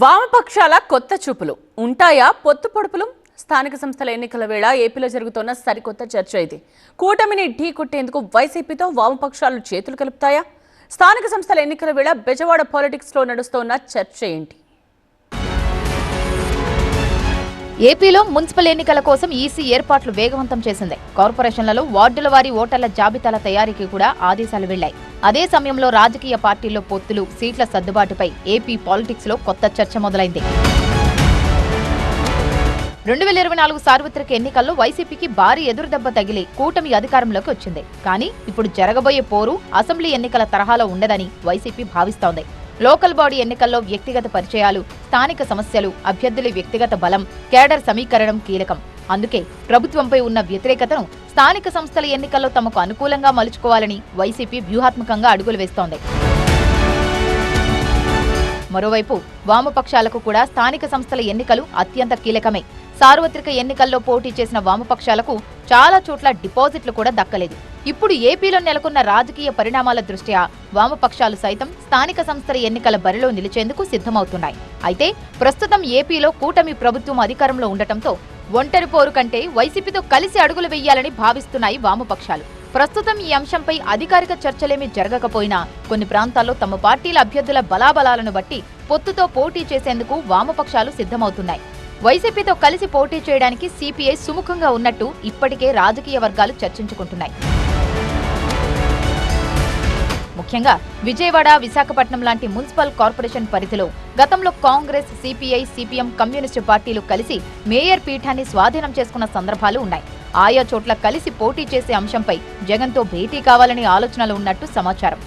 వామపక్షాల కొత్త చూపులు ఉంటాయా? పొత్తు పొడుపులు. స్థానిక సంస్థల ఎన్నికల వేళ ఏపీలో జరుగుతున్న సరికొత్త చర్చ ఇది. కూటమిని ఢీ కొట్టేందుకు వైసీపీతో వామపక్షాలు చేతులు కలుపుతాయా? స్థానిక సంస్థల ఎన్నికల వేళ బెజవాడ పాలిటిక్స్ లో నడుస్తున్న చర్చ ఏంటి? ఏపీలో మున్సిపల్ ఎన్నికల కోసం ఈసీ ఏర్పాట్లు వేగవంతం చేసింది. కార్పొరేషన్లలో వార్డుల వారీ ఓటర్ల జాబితాల తయారీకి కూడా ఆదేశాలు వెళ్లాయి. అదే సమయంలో రాజకీయ పార్టీల్లో పొత్తులు, సీట్ల సర్దుబాటుపై ఏపీ పాలిటిక్స్ లో కొత్త చర్చ మొదలైంది. 2024 సార్వత్రిక ఎన్నికల్లో వైసీపీకి భారీ ఎదురుదెబ్బ తగిలి కూటమి అధికారంలోకి వచ్చింది. కానీ ఇప్పుడు జరగబోయే పోరు అసెంబ్లీ ఎన్నికల తరహాలో ఉండదని వైసీపీ భావిస్తోంది. లోకల్ బాడీ ఎన్నికల్లో వ్యక్తిగత పరిచయాలు, స్థానిక సమస్యలు, అభ్యర్థుల వ్యక్తిగత బలం, కేడర్ సమీకరణం కీలకం. అందుకే ప్రభుత్వంపై ఉన్న వ్యతిరేకతను స్థానిక సంస్థల ఎన్నికల్లో తమకు అనుకూలంగా మలుచుకోవాలని వైసీపీ వ్యూహాత్మకంగా అడుగులు వేస్తోంది. మరోవైపు వామపక్షాలకు కూడా స్థానిక సంస్థల ఎన్నికలు అత్యంత కీలకమే. సార్వత్రిక ఎన్నికల్లో పోటీ చేసిన వామపక్షాలకు చాలా చోట్ల డిపాజిట్లు కూడా దక్కలేదు. ఇప్పుడు ఏపీలో నెలకొన్న రాజకీయ పరిణామాల దృష్ట్యా వామపక్షాలు సైతం స్థానిక సంస్థల ఎన్నికల బరిలో నిలిచేందుకు సిద్ధమవుతున్నాయి. అయితే ప్రస్తుతం ఏపీలో కూటమి ప్రభుత్వం అధికారంలో ఉండటంతో ఒంటరి పోరు కంటే వైసీపీతో కలిసి అడుగులు వేయాలని భావిస్తున్నాయి వామపక్షాలు. ప్రస్తుతం ఈ అంశంపై అధికారిక చర్చలేమీ జరగకపోయినా కొన్ని ప్రాంతాల్లో తమ పార్టీల అభ్యర్థుల బలాబలాలను బట్టి పొత్తుతో పోటీ చేసేందుకు వామపక్షాలు సిద్ధమవుతున్నాయి. వైసీపీతో కలిసి పోటీ చేయడానికి సిపిఐ సుముఖంగా ఉన్నట్టు ఇప్పటికే రాజకీయ వర్గాలు చర్చించుకుంటున్నాయి. ముఖ్యంగా విజయవాడ, విశాఖపట్నం లాంటి మున్సిపల్ కార్పొరేషన్ పరిధిలో గతంలో కాంగ్రెస్, సిపిఐ, సిపిఎం, కమ్యూనిస్టు పార్టీలు కలిసి మేయర్ పీఠాన్ని స్వాధీనం చేసుకున్న సందర్భాలు ఉన్నాయి. ఆయా చోట్ల కలిసి పోటీ చేసే అంశంపై జగన్తో భేటీ కావాలనే ఆలోచనలు ఉన్నట్టు సమాచారం.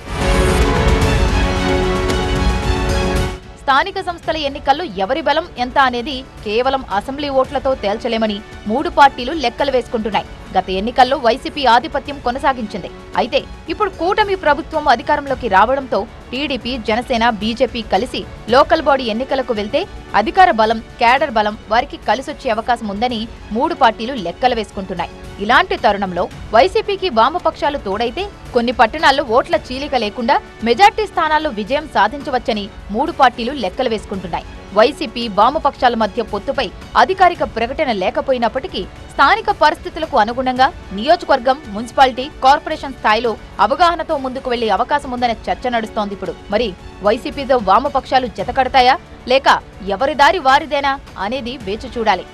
స్థానిక సంస్థల ఎన్నికల్లో ఎవరి బలం ఎంత అనేది కేవలం అసెంబ్లీ ఓట్లతో తేల్చలేమని మూడు పార్టీలు లెక్కలు వేసుకుంటున్నాయి. గత ఎన్నికల్లో వైసీపీ ఆధిపత్యం కొనసాగించింది. అయితే ఇప్పుడు కూటమి ప్రభుత్వం అధికారంలోకి రావడంతో టీడీపీ, జనసేన, బీజేపీ కలిసి లోకల్ బాడీ ఎన్నికలకు వెళ్తే అధికార బలం, కేడర్ బలం వారికి కలిసొచ్చే అవకాశం ఉందని మూడు పార్టీలు లెక్కలు వేసుకుంటున్నాయి. ఇలాంటి తరుణంలో వైసీపీకి వామపక్షాలు తోడైతే కొన్ని పట్టణాల్లో ఓట్ల చీలిక లేకుండా మెజార్టీ స్థానాల్లో విజయం సాధించవచ్చని మూడు పార్టీలు లెక్కలు వేసుకుంటున్నాయి. వైసీపీ, వామపక్షాల మధ్య పొత్తుపై అధికారిక ప్రకటన లేకపోయినప్పటికీ స్థానిక పరిస్థితులకు అనుగుణంగా నియోజకవర్గం, మున్సిపాలిటీ, కార్పొరేషన్ స్థాయిలో అవగాహనతో ముందుకు వెళ్లే అవకాశం ఉందనే చర్చ నడుస్తోంది. ఇప్పుడు మరి వైసీపీతో వామపక్షాలు జతకడతాయా లేక ఎవరి దారి వారిదేనా అనేది వేచి చూడాలి.